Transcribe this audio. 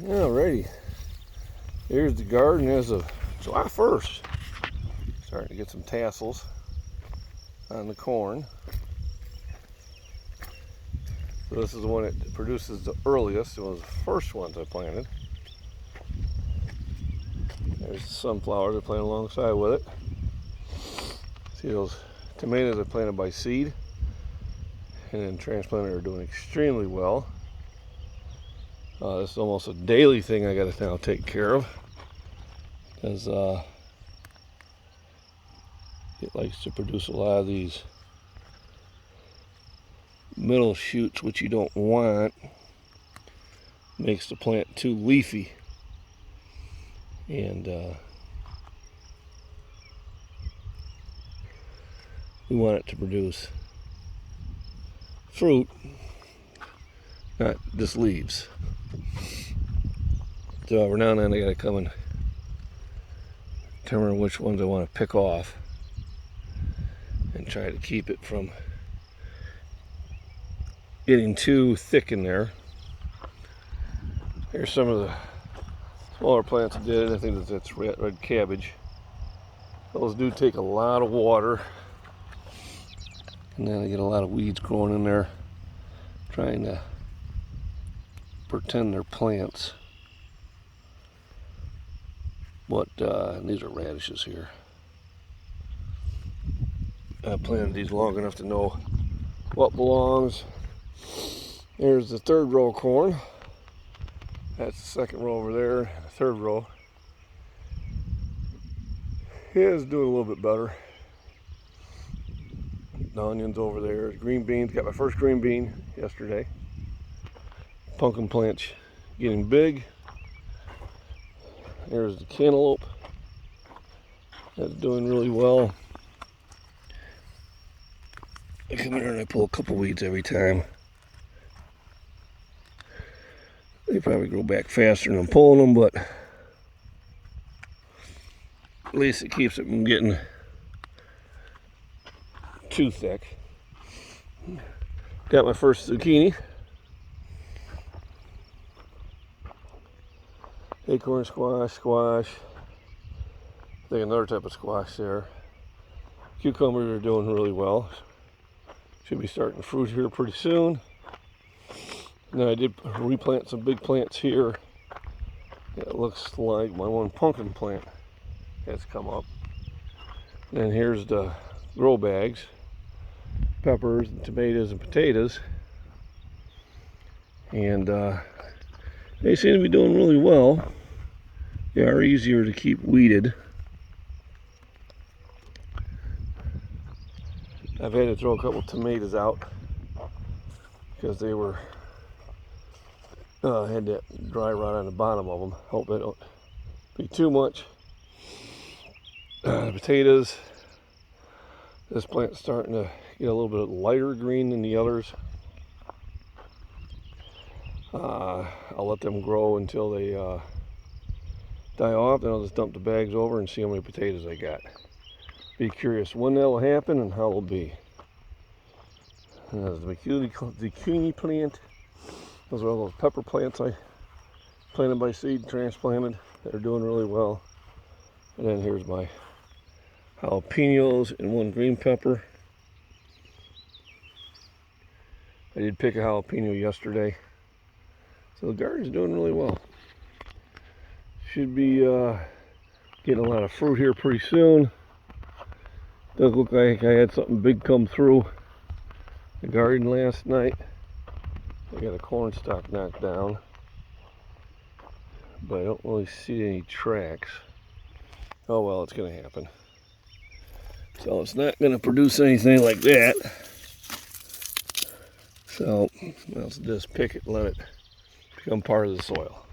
Alrighty, here's the garden as of July 1st. Starting to get some tassels on the corn. So this is the one that produces the earliest. It was the first ones I planted. There's the sunflowers I planted alongside with it. See those tomatoes I planted by seed and then transplanted are doing extremely well. This is almost a daily thing I got to now take care of because it likes to produce a lot of these middle shoots, which you don't want. Makes the plant too leafy, and we want it to produce fruit, not just leaves. So every now and then I gotta come and determine which ones I want to pick off and try to keep it from getting too thick in there. Here's some of the smaller plants I did. I think that's red cabbage. Those do take a lot of water, and then I get a lot of weeds growing in there trying to pretend they're plants. But these are radishes here. I planted these long enough to know what belongs. There's the third row of corn. That's the second row over there. The third row is doing a little bit better. The onions over there. Green beans. Got my first green bean yesterday. Pumpkin plants getting big. There's the cantaloupe. That's doing really well. I come in here and I pull a couple weeds every time. They probably grow back faster than I'm pulling them, but at least it keeps it from getting too thick. Got my first zucchini. Acorn squash. I think another type of squash there. Cucumbers are doing really well. Should be starting fruit here pretty soon. Now I did replant some big plants here. It looks like my one pumpkin plant has come up. And here's the grow bags. Peppers and tomatoes and potatoes. And they seem to be doing really well. They are easier to keep weeded. I've had to throw a couple tomatoes out because they were had that dry rot on the bottom of them. Hope they don't be too much. The potatoes, this plant's starting to get a little bit lighter green than the others. I'll let them grow until they die off, then I'll just dump the bags over and see how many potatoes I got. Be curious when that will happen and how it will be. And there's the zucchini plant. Those are all those pepper plants I planted by seed and transplanted. They're doing really well. And then here's my jalapenos and one green pepper. I did pick a jalapeno yesterday. So the garden's doing really well. Should be getting a lot of fruit here pretty soon. Does look like I had something big come through the garden last night. I got a corn stalk knocked down, but I don't really see any tracks. Oh well, it's gonna happen. So it's not gonna produce anything like that. So let's just pick it and let it become part of the soil.